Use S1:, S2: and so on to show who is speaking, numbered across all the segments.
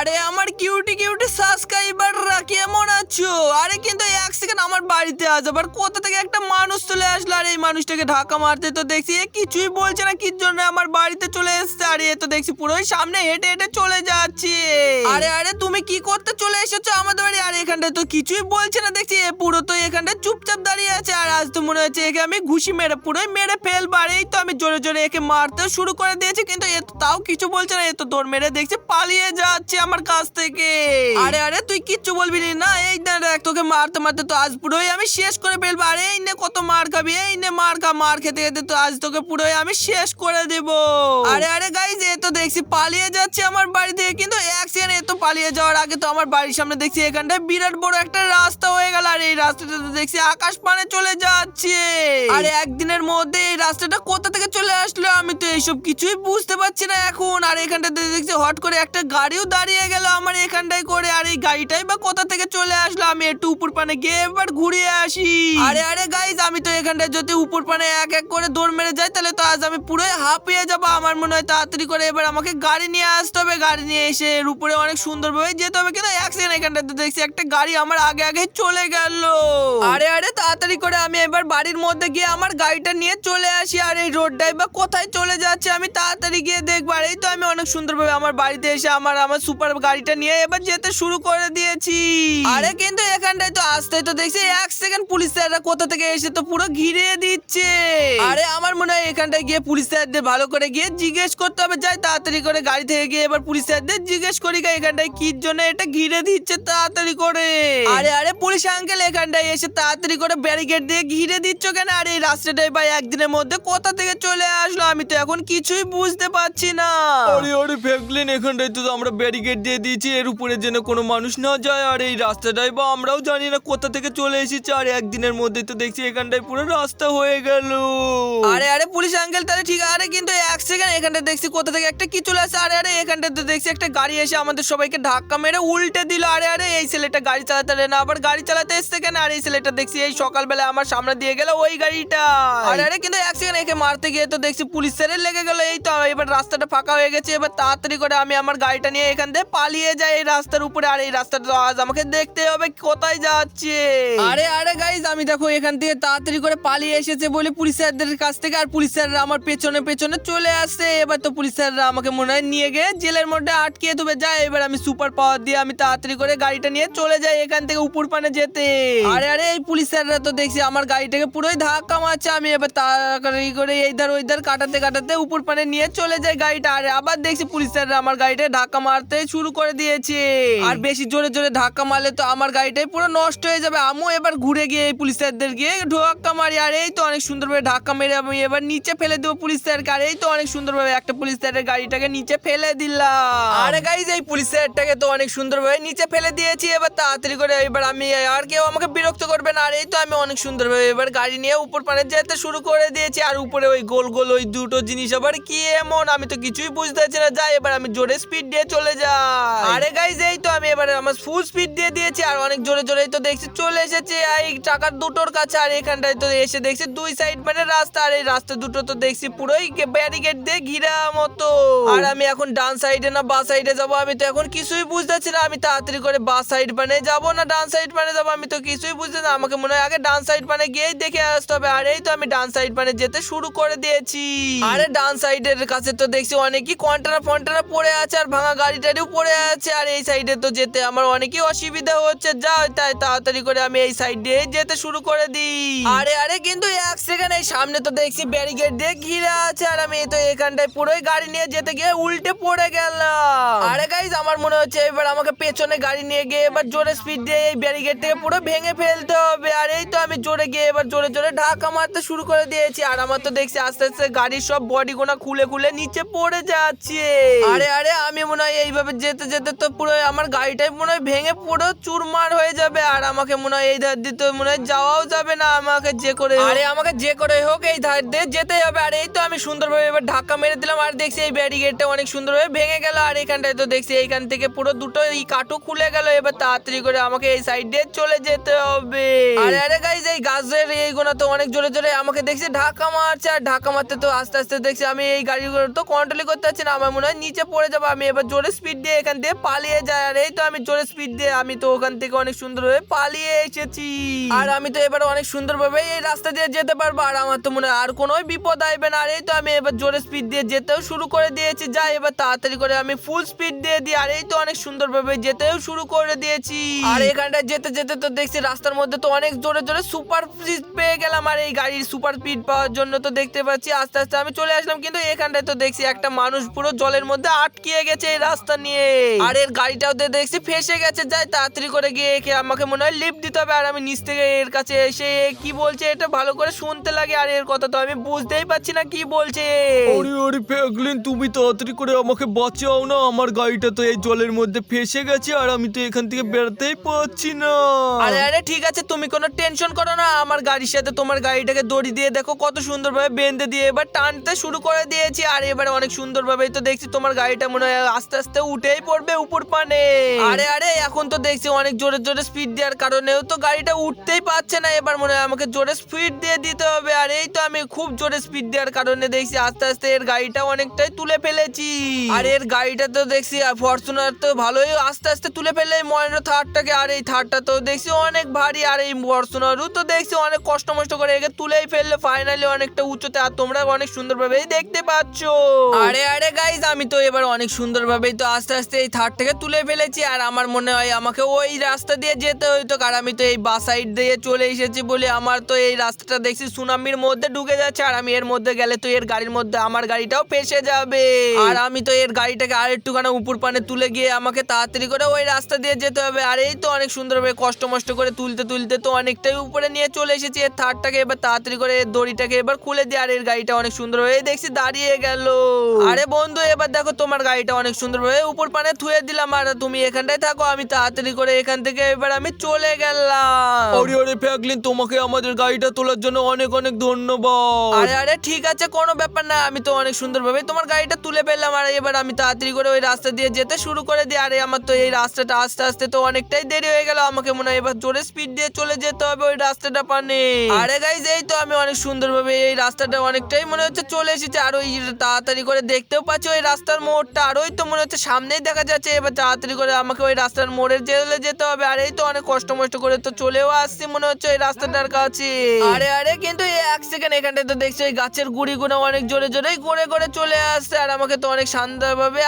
S1: আরে আমার cutie cutie সাবস্ক্রাইবাররা কেমন আছো? আরে কিন্তু এক সেকেন্ড আমার বাড়িতে আজ আবার কোথা থেকে একটা মানুষ চলে আসলো। আর এই মানুষটাকে ধাক্কা মারতে তো দেখছি এ কিছুই বলছে না, কি জন্য আমার বাড়িতে চলে এসছে। আরে এ তো দেখছি পুরোই সামনে হেঁটে হেঁটে চলে যাচ্ছে। আরে আরে তুমি কি করতে চলে এসেছো আমাদের বাড়ি? আর এখানটায় তো কিছুই বলছে না, দেখছি এ পুরো তো এখানটায় চুপচাপ দাঁড়িয়ে আছে। আর আজ তো মনে হচ্ছে একে আমি ঘুষি মেরে পুরোই মেরে ফেলবো। আর এই তো আমি জোরে জোরে একে মারতেও শুরু করে দিয়েছি, কিন্তু এ তো তাও কিছু বলছে না। এ তো দৌড় মেরে দেখছি পালিয়ে যাচ্ছে আমার কাছ থেকে। আরে আরে তুই কিচ্ছু বলবি না, এই দেখ তোকে মারতে মারতে তো আজ পুরোই আমি শেষ করে ফেলবো। আরে এই নে কত মার খাবি, এই নে মার খা, মার খেতে খেতে তো আজ তোকে পুরোই আমি শেষ করে দেব। আরে আরে গাইস এ তো দেখছি পালিয়ে যাচ্ছে আমার বাড়ি থেকে, কিন্তু এক সেকেন্ড এ তো পালিয়ে যাওয়ার আগে তো আমার বাড়ির সামনে দেখছি এখানটায় বিরাট বড় একটা রাস্তা হয়ে গেল। আর এই রাস্তাটা তো দেখছি আকাশ পানে চলে যাচ্ছে। আর একদিনের মধ্যে এই রাস্তাটা কোথা থেকে চলে আসলো আমি তো এইসব কিছুই বুঝতে পারছি না এখন। আর এখানটাতে দেখছি হট করে একটা গাড়িও দাঁড়িয়ে গেল আমার এখানটায় করে। আর এই গাড়িটাই বা কোথা থেকে চলে আসলো, আমি একটু উপর পানে গিয়ে এবার ঘুরে আসি। আরে আরে গাইজ আমি তো এখানটায় যদি উপর পানে এক এক করে দৌড় মেরে যাই তাহলে তো আজ আমি পুরোই হাঁপিয়ে যাবো। আমার মনে হয় তাড়াতাড়ি করে এবার আমাকে গাড়ি নিয়ে আসতে হবে, গাড়ি নিয়ে এসে এর উপরে অনেক সুন্দরভাবে যেতে হবে। কিন্তু এক সেকেন্ড এখানটাতে দেখছি একটা গাড়ি আমার আগে আগে চলে গেল। আরে আরে তাড়াতাড়ি করে আমি এবার বাড়ির মধ্যে গিয়ে আমার গাড়িটা নিয়ে চলে আসি। আর এই রোডটাই বা কোথায় চলে যাচ্ছে আমি তাড়াতাড়ি গিয়ে দেখবো। আর এই তো আমি অনেক সুন্দরভাবে আমার বাড়িতে এসে আমার সুপার গাড়িটা নিয়ে এবার যেতে শুরু করে দিয়েছি। আরে কিন্তু এখানটায় তো আসতেই তো দেখছি এক সেকেন্ড পুলিশ স্যাররা কোথা থেকে এসে তো পুরো ঘিরে দিচ্ছে। আরে আমার মনে হয় এখানটায় গিয়ে পুলিশ স্যারদের ভালো করে গিয়ে জিজ্ঞেস করতে হবে। যাই তাড়াতাড়ি করে গাড়ি থেকে গিয়ে এবার পুলিশ স্যারদের জিজ্ঞেস করি এখানটায় কি জন্য এটা ঘিরে দিচ্ছে তাড়াতাড়ি করে। আরে আরে পুলিশ আঙ্কেল এখানটায় এসে তাড়াতাড়ি করে ব্যারিকেড দিয়ে ঘিরে দিচ্ছ কেন? আর এই রাস্তাটাই ভাই একদিনের মধ্যে কোথা থেকে চলে আসলো আমি তো এখন কিছুই বুঝতে পারছি না।
S2: আরে আরে ফ্র্যাঙ্কলিন এখানটায় তো আমরা ব্যারিকেড দিয়ে দিয়েছি এর উপরে যেন কোনো মানুষ না যায়। আর এই রাস্তাটাই বা আমরাও জানি না কোথা থেকে চলে এসেছে। আর একদিনের মধ্যে তো দেখছি এখানটায় পুরো রাস্তা হয়ে গেল।
S1: আরে আরে পুলিশ আঙ্কেল তাহলে ঠিক আছে, কিন্তু এক সেকেন্ড এখানটা দেখছি কোথা থেকে একটা কি চলে আসে। আরে আরে এখানটা তো দেখছি একটা গাড়ি এসে আমাদের সবাইকে ধাক্কা মেরে উল্টে দিল। আরে আরে এই ছেলেটা গাড়ি চালাতে না আবার গাড়ি চালাতে এসছে কেন? আর এই ছেলেটা দেখছি এই সকালবেলা আমার সামনে দিয়ে গেল ওই গাড়িটা। আরে আরে কিন্তু এক সেকেন্ড একে মারতে গিয়ে তো দেখছি পুলিশ স্যারের লেগে গেল। এই তো এবার রাস্তাটা ফাঁকা হয়ে গেছে, এবার তাড়াতাড়ি করে আমি আমার গাড়িটা নিয়ে এখান থেকে পালিয়ে যাই এই রাস্তার উপরে। আর এই রাস্তাটা তো আজ আমাকে দেখতে হবে কোথায় যাচ্ছে। আরে আরে গাইজ আমি দেখো এখান থেকে তাড়াতাড়ি করে পালিয়ে এসেছে বলে পুলিশ স্যারদের কাছ থেকে। আর পুলিশ স্যাররা আমার পেছনে পেছনে চলে আসছে। এবার তো পুলিশ স্যাররা আমাকে মনে হয় নিয়ে গিয়ে জেলের মধ্যে আটকিয়ে দেবে। যায় এবার আমি সুপার পাওয়ার দিয়ে আমি তাড়াতাড়ি করে গাড়িটা নিয়ে চলে যাই এখান থেকে উপর পানে যেতে। আরে আরে এই পুলিশ স্যাররা তো দেখছি আমার গাড়িটাকে পুরোই ধাক্কা মারছে। আমি এবার তাড়াতাড়ি করে এইধার ওইধার কাটাতে কাটাতে উপর পানে নিয়ে চলে যাই গাড়িটা। আরে আবার দেখছি পুলিশ স্যাররা আমার গাড়িটা ধাক্কা মারতে শুরু করে দিয়েছে। আর বেশি জোরে জোরে ধাক্কা মারলে তো আমার গাড়িটাই পুরো নষ্ট হয়ে যাবে। আমিও এবার ঘুরে গিয়ে এই পুলিশ স্যারদের গিয়ে ধাক্কা মারি। আর এই তো অনেক সুন্দরভাবে ধাক্কা মেরে আমি এবার নিচে ফেলে দেবো পুলিশ স্যারকে। আর এই তো অনেক সুন্দরভাবে একটা পুলিশ স্যারের গাড়িটাকে নিচে ফেলে দিলাম। আরে গাইজ এই পুলিশ স্যারটাকে তো অনেক সুন্দরভাবে নিচে ফেলে দিয়েছি। এবার তাড়াতাড়ি করে এবার আমি আর কেউ আমাকে বিরক্ত করবে না। আর এই তো আমি অনেক সুন্দরভাবে এবার গাড়ি নিয়ে উপর পানে যেতে শুরু করে দিয়েছি। আর উপরে ওই গোল গোল ওই দুটো জিনিস আবার কি এমন আমি তো কিছুই বুঝতে পারছি না। যাই এবার আমি জোরে স্পিড দিয়ে চলে যাই। আরে গাইজ এই তো আমি এবার আমার ফুল স্পিড দিয়ে দিয়েছি আর অনেক জোরে জোরে তো দেখছি চলে এসেছে এই চাকার দুটোর কাছে। আর এখানটায় তো এসে দেখছি দুই সাইড মানে রাস্তা। আর এই রাস্তা দুটো তো দেখছি পুরোই ব্যারিকেড দিয়ে ঘিরা মতো। আর আমি এখন ডান সাইডে না বা সাইডে যাবো আমি তো এখন কিছুই বুঝতে পারছি না। আমি তাড়াতাড়ি করে বা সাইড মানে যাবো না ডান সাইড মানে যাবো আমি তো কিছুই বুঝতে না। আমাকে মনে হয় আগে ডান সাইড মানে গিয়েই দেখে আসতে হবে। আর এই তো আমি ডান সাইড মানে যেতে শুরু করে দিয়েছি। আরে ডান সাইডের কাছে তো দেখছি অনেকই কন্টেনার ফন্টেনার পড়ে আছে আর ভাঙা গাড়ি টাড়িও পড়ে আছে। আর এই সাইডে তো যেতে আমার অনেকই অসুবিধা হচ্ছে। যাই তাই তাড়াতাড়ি করে আমি এই সাইড দিয়ে যেতে শুরু করে দিই। আরে আরে কিন্তু এক সেকেন্ড এই সামনে তো দেখছি ব্যারিকেড দিয়ে ঘিরে আছে। আর আমি তো এখানটায় পুরোই গাড়ি নিয়ে যেতে গিয়ে উল্টে পড়ে গেলাম। আরে গাইজ আমার মনে হচ্ছে এবার আমাকে পেছনে গাড়ি নিয়ে গিয়ে এবার জোরে স্পিড দিয়ে এই ব্যারিকেডটাকে পুরো ভেঙে ফেলতে হবে। আর এই তো আমি জোরে গিয়ে এবার জোরে জোরে ধাক্কা মারতে শুরু করে দিয়েছি। আর আমার তো দেখছি আস্তে আস্তে গাড়ির সব বডি গোনা খুলে খুলে নিচে পড়ে যাচ্ছে। আরে আরে আমি মনে হয় এইভাবে যেতে যেতে তো পুরো আমার গাড়ি গাড়িটাই মনে হয় ভেঙে পুরো চুরমার হয়ে যাবে। আর আমাকে মনে হয় এই ধার দিয়ে তো মনে হয় যাওয়াও যাবে না, আমাকে যে করে আমাকে যে করে হোক এই ধার দিয়ে যেতেই হবে। আর এই তো আমি সুন্দরভাবে এবার ধাক্কা মেরে দিলাম আর দেখছি এই ব্যারিকেডটা অনেক সুন্দরভাবে ভেঙে গেল। আর এখানটায় তো দেখছি এইখান থেকে পুরো দুটো এই কাঠও খুলে গেল। এবার তাড়াতাড়ি করে আমাকে এই সাইড দিয়ে চলে যেতে হবে। আরে আরে গাইস, এই গাছের এইগুলো তো অনেক জোরে জোরে আমাকে দেখছি ধাক্কা মারছে। আর ধাক্কা মারতে তো আস্তে আস্তে দেখছি আমি এই গাড়িগুলো তো কন্ট্রোল করতে পারছি না, আমার মনে হয় নিচে পড়ে যাবো। আমি এবার জোরে স্পিড দিয়ে এখান থেকে পালিয়ে যাই। আর এই তো আমি জোরে স্পিড দিয়ে আমি তো ওখান থেকে অনেক সুন্দরভাবে পালিয়ে এসেছি। আর আমি তো এবার অনেক সুন্দরভাবে এই রাস্তা দিয়ে যেতে পারবো। আর আমার তো মনে হয় আর কোনো বিপদ আসবে না। আর এই তো আমি এবার জোরে স্পিড দিয়ে যেতেও শুরু করে দিয়েছি। যাই এবার তাড়াতাড়ি করে আমি ফুল স্পিড দিয়ে দিই। আর এই তো অনেক সুন্দরভাবে যেতেও শুরু করে দিয়েছি। আর এখানটা যেতে যেতে তো দেখছি রাস্তার মধ্যে তো অনেক জোরে জোরে সুপার স্পিড পেয়ে গেলাম। আর এই গাড়ির সুপার স্পিড পাওয়ার জন্য তো দেখতে পাচ্ছি আস্তে আস্তে আমি চলে আসলাম। কিন্তু এখানটায় তো দেখছি একটা মানুষ পুরো জলের মধ্যে আটকিয়ে গেছে এই রাস্তা নিয়ে। আর এর গাড়িটাও তো দেখছি ফেসে গেছে। যাই তাড়াতাড়ি করে গিয়ে একে আমাকে মনে হয় লিফট দিতে হবে। আর আমি নিচ থেকে এর কাছে এসে কি বলছে এটা ভালো করে শুনতে লাগে। আর এর কথা তো আমি বুঝতেই পারছি না কি বলছে।
S2: ওরে ওরে ফ্র্যাঙ্কলিন, তুমি তাড়াতাড়ি করে আমাকে বাঁচাও না, আমার গাড়িটা তো এই জলের মধ্যে ফেসে গেছে আর আমি তো এখান থেকে বেরোতেই পারছি না।
S1: আরে আরে ঠিক আছে, তুমি কোনো টেনশন করো না, আমার গাড়ির সাথে তোমার গাড়িটাকে দড়ি দিয়ে দেখো কত সুন্দরভাবে বেঁধে দিয়ে এবার টানতে শুরু করে দিয়েছি। আর এবারে অনেক সুন্দরভাবে তো দেখছি তোমার গাড়িটা মনে হয় আস্তে আস্তে উঠেই পড়বে উপর পানে। আরে আরে এখন তো দেখছি অনেক জোরে জোরে স্পিড দেওয়ার কারণেও তো গাড়িটা উঠতেই পারছে না। এবার মনে হয় আমাকে জোরে স্পিড দিয়ে দিতে হবে। আর এই তো আমি খুব জোরে স্পিড দেওয়ার কারণে দেখছি আস্তে আস্তে এর গাড়িটা অনেকটাই তুলে ফেলেছি। আর এর গাড়িটা তো দেখছি ফরচুনার তো ভালোই আস্তে আস্তে তুলে ফেলে এই মহেন্দ্র থারটাকে। আর এই থারটা তো দেখছি অনেক ভারী। আর এই ফরচুনারও তো দেখছি অনেক কষ্ট মষ্ট করে একে তুলেই ফেললো ফাইনালি অনেকটা উঁচুতে। আর তোমরা অনেক সুন্দরভাবেই দেখতে পাচ্ছ। আরে আরে গাইজ, আমি তো এবার অনেক সুন্দরভাবেই তো আস্তে আস্তে এই থারটাকে তুলে ফেলেছি। আর আমার মনে হয় আমাকে ওই রাস্তা দিয়ে যেতে হইতো, কারণ আমি তো এই বাস সাইড দিয়ে চলে এসেছি বলে আমার তো এই রাস্তাটা দেখছি সুনামির মধ্যে ঢুকে যাচ্ছে। আর আমি এর মধ্যে গেলে তো এর গাড়ির মধ্যে আমার গাড়িটাও ফেসে যাবে। আর আমি তো এর গাড়িটাকে আর একটুখানি উপর পানে তুলে গিয়ে আমাকে তাড়াতাড়ি করে ওই রাস্তা দিয়ে যেতে হবে। আর এই তো অনেক সুন্দরভাবে কষ্ট মষ্ট করে তুলতে তুলতে তো অনেকটাই উপরে নিয়ে চলে এসেছি এর থারটাকে। এবার তাড়াতাড়ি করে এর দড়িটাকে এবার খুলে দিয়ে আর এর গাড়িটা অনেক সুন্দরভাবে দেখছি দাঁড়িয়ে গেল। আরে বন্ধু, এবার দেখো তোমার গাড়িটা অনেক সুন্দরভাবে উপর পানে থুয়ে দিলাম। আর তুমি এখানটায় থাকো, আমি তাড়াতাড়ি করে এখান থেকে এবার আমি চলে গেলাম।
S2: ওরে ওরে ফ্র্যাঙ্কলিন, তোমাকে আমাদের গাড়িটা তোলার জন্য অনেক অনেক ধন্যবাদ।
S1: আরে আরে ঠিক আছে, কোনো ব্যাপার না, আমি তো অনেক সুন্দরভাবে তোমার গাড়িটা তুলে ফেললাম। আর এবার আমি তাড়াতাড়ি করে ওই রাস্তা দিয়ে যেতে শুরু করে দিই। আরে আমার তো এই রাস্তাটা আস্তে আস্তে তো অনেকটাই দেরি হয়ে গেল, আমাকে মনে হয় এবার জোরে স্পিড দিয়ে চলে যেতে হবে ওই রাস্তাটা পানে। আরে গাইজ, এই তো আমি অনেক সুন্দরভাবে এই রাস্তাটা অনেকটাই মনে হচ্ছে চলে এসেছে। আর ওই তাড়াতাড়ি করে দেখতেও পাচ্ছি ওই রাস্তার মোড়টা, আর ওই তো মনে হচ্ছে সামনেই দেখা যাচ্ছে। এবার তাড়াতাড়ি করে আমাকে ওই রাস্তার মোড়ে চলে যেতে হবে। আর এই তো অনেক কষ্ট মষ্ট করে তো চলেও আসছি মনে হচ্ছে ওই রাস্তাটার কাছে। আরে আরে কিন্তু এই এক সেকেন্ড এখানটায় তো দেখছি ওই গাছের গুড়িগুলো অনেক জোরে জোরেই গড়ে গড়ে চলে আসছে। আর আমাকে তো অনেক শান্তভাবে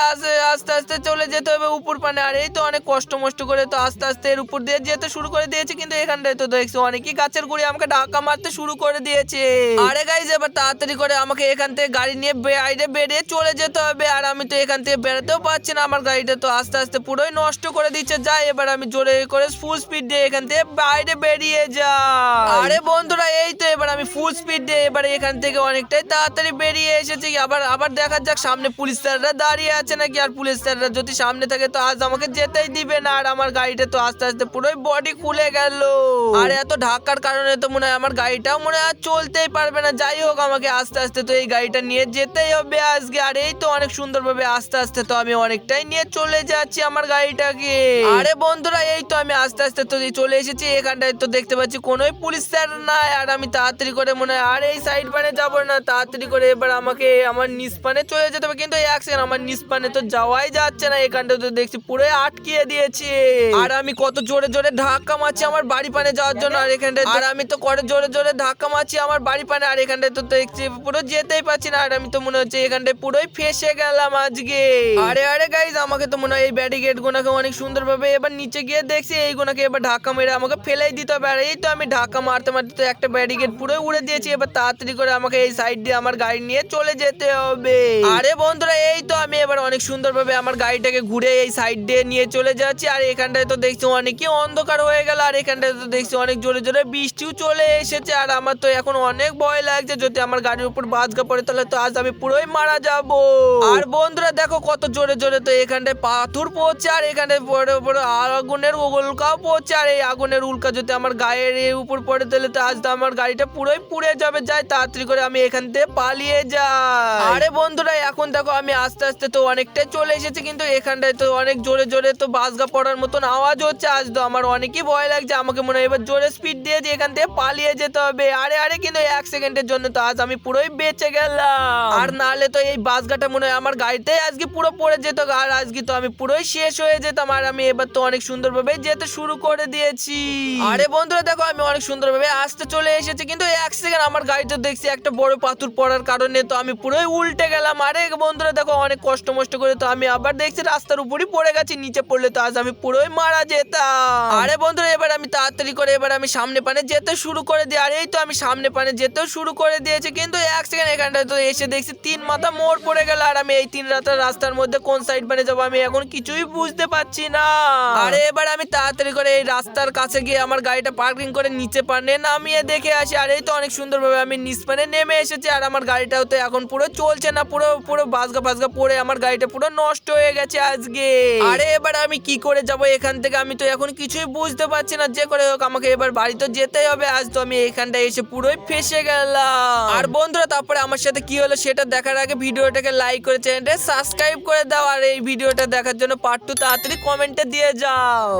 S1: আস্তে আস্তে চলে যেতে হবে উপর পানে। আর এই তো অনেক কষ্ট মষ্ট করে তো আস্তে আস্তে এর উপর দিয়ে যেতে শুরু করে দিয়েছে। কিন্তু এখানটায় তো দেখছি অনেকই গাছের গুড়ি আমাকে ধাক্কা মারতে শুরু করে দিয়েছে। আরে গাইজ, এবার তাড়াতাড়ি করে আমাকে এখান থেকে গাড়ি নিয়ে বাইরে বেরিয়ে চলে যেতে হবে। আর আমি তো এখান থেকে বেরোতেও পারছি না, আমার গাড়িটা তো আস্তে আস্তে পুরোই নষ্ট করে দিচ্ছে। যাই এবার আমি জোরে করে ফুল স্পিড দিয়ে এখান থেকে বাইরে বেরিয়ে যাই। আরে বন্ধুরা, এই তো এবার আমি ফুল স্পিড দিয়ে এবার এখান থেকে অনেকটাই তাড়াতাড়ি বেরিয়ে এসেছি। আবার দেখা যাক সামনে পুলিশ স্যাররা দাঁড়িয়ে আছে নাকি। আর পুলিশ স্যাররা যদি সামনে থাকে তো আজ আমাকে যেতেই দিবে না। আর আমার গাড়িটা তো আস্তে আস্তে পুরোই বডি খুলে গেল। আর এত ধাক্কার কারণে তো মনে হয় আমার গাড়িটাও মনে হয় চলতেই পারবে না। যাই হোক, আমাকে আস্তে আস্তে তো এই গাড়িটা নিয়ে যেতেই হবে আজকে। আর এই তো অনেক সুন্দরভাবে আস্তে আস্তে তো আমি অনেকটাই নিয়ে চলে যাচ্ছি আমার গাড়িটাকে। আরে বন্ধুরা, এই তো আমি আস্তে আস্তে তো চলে এসেছি এখানটায়, তো দেখতে পাচ্ছি কোনোই পুলিশ স্যার নাই। আর আমি তাড়াতাড়ি করে মনে হয় আর এই সাইড পানে যাবো না, তাড়াতাড়ি করে এবার আমাকে আমার নিচ পানে চলে যেতে হবে। কিন্তু এক সেকেন্ড, আমার নিচ পানে তো যাওয়াই যাচ্ছে না, এখানটা তো দেখছি পুরো আটকিয়ে দিয়েছে। আর আমি কত জোরে জোরে ধাক্কা মারছি আমার বাড়ি পানে যাওয়ার জন্য। আর এখানটায় আর আমি তো করে জোরে জোরে ধাক্কা মারছি আমার বাড়ি পানে। আর এখানটায় তো দেখছি পুরো যেতেই পারছি না। আর আমি তো মনে হচ্ছে এখানটায় পুরোই ফেসে গেলাম আজকে। আরে আরে গাইজ, আমাকে তো মনে হয় এই ব্যারিকেড গুনাকে অনেক সুন্দরভাবে এবার নিচে গিয়ে দেখছি এই গুনাকে এবার ধাক্কা মেরে আমাকে ফেলেই দিতে হবে। আর এই তো আমি ধাক্কা মারতে মারতে তো একটা ব্যারিকেড পুরো উড়ে দিয়েছি। এবার তাড়াতাড়ি করে আমাকে এই সাইড দিয়ে আমার গাড়ি নিয়ে চলে যেতে হবে। আরে বন্ধুরা, এই তো আমি এবার অনেক সুন্দরভাবে আমার গাড়িটাকে ঘুরে এই সাইড দিয়ে নিয়ে চলে যাচ্ছি। আর এখানটায় তো দেখছি অনেকই অন্ধকার হয়ে গেল। আর এখানটায় তো দেখছি অনেক জোরে জোরে বৃষ্টিও চলে এসেছে। আর আমার তো এখন অনেক ভয় লাগছে, যদি আমার গাড়ির উপর বাজগা পড়ে তাহলে তো আজ আমি পুরোই মারা যাব। আর বন্ধুরা দেখো কত জোরে জোরে তো এখানটায় পাথর পড়ছে। আর এখানে পড়ে পড়ে আগুনের উল্কাও পড়ছে। আর এই আগুনের উল্কা যদি আমার গায়ের উপর পড়ে তাহলে তো আজ তো আমার গাড়িটা পুরোই পুড়ে যাবে। যাই তাড়াতাড়ি করে আমি এখান থেকে পালিয়ে যাই। আরে বন্ধুরা এখন দেখো আমি আস্তে আস্তে তো অনেকটাই চলে এসেছি, কিন্তু এখানটায় তো অনেক জোরে জোরে তো বাসগা পড়ার মতন আওয়াজ হচ্ছে। আজ তো আমার অনেকই ভয় লাগছে, আমাকে মনে হয় এবার জোরে স্পিড দিয়ে যে এখান থেকে পালিয়ে যেতে হবে। আরে আরে কিন্তু 1 সেকেন্ডের জন্য তো আজ আমি পুরোই বেঁচে গেলাম, আর নাহলে তো এই বাসগাটা মনে হয় আমার গাড়িতে আজকে পুরো পড়ে যেত, আর আজকে তো আমি পুরোই শেষ হয়ে যেতাম। আর আমি এবার তো অনেক সুন্দরভাবে যেতে শুরু করে দিয়েছি। আরে বন্ধুরা দেখো আমি অনেক সুন্দরভাবে আসতে চলে এসেছি, কিন্তু 1 সেকেন্ড আমার গাড়িতে দেখছি একটা বড় পাথর পড়ার কারণে তো আমি পুরোই উল্টে গেলাম। আরে বন্ধুরা দেখো অনেক কষ্ট মষ্ট করে তো আমি আবার দেখছি রাস্তার উপরই পড়ে গেছি, নিচে পড়লে তো আজ আমি পুরোই মারা যেতাম। আরে বন্ধুরা এবার আমি তাড়াতাড়ি করে এবার আমি সামনে পানে যেতে শুরু করে দিই। আর এই তো আমি সামনে পানে যেতেও শুরু করে দিয়েছি, কিন্তু 1 সেকেন্ড এখানটায় তো এসে দেখছি 3 মাথা মোড় পড়ে গেল। আর আমি এই 3 রাতের রাস্তার মধ্যে কোন সাইড পানে যাবো আমি এখন কিছুই বুঝতে পারছি না। আরে এবার আমি তাড়াতাড়ি করে এই রাস্তার কাছে গিয়ে আমার গাড়িটা পার্কিং করে নিচে পানে নামিয়ে দেখে আসি। আর এই তো অনেক সুন্দরভাবে আমি নিচ পানে নেমে এসেছি। আর আমার গাড়িটাও তো এখন পুরো চলছে না, পুরো পুরো বাসগা বাসগা পড়ে আমার গাড়িটা পুরো নষ্ট হয়ে গেছে আজকে। আরে এবার আমি কি করে যাব এখান থেকে, আমি তো এখন কিছুই বুঝতে পারছি না। যে করে হোক আমাকে এবার বাড়ি তো যেতেই হবে, আজ তো আমি এখানটা এসে পুরোই ফেসে গেলাম। আর বন্ধুরা তারপরে আমার সাথে কি হলো সেটা দেখার আগে ভিডিওটাকে লাইক করে চ্যানেলটা সাবস্ক্রাইব করে দাও, আর এই ভিডিওটা দেখার জন্য পার্ট 2 তাড়াতাড়ি কমেন্টে দিয়ে যাও।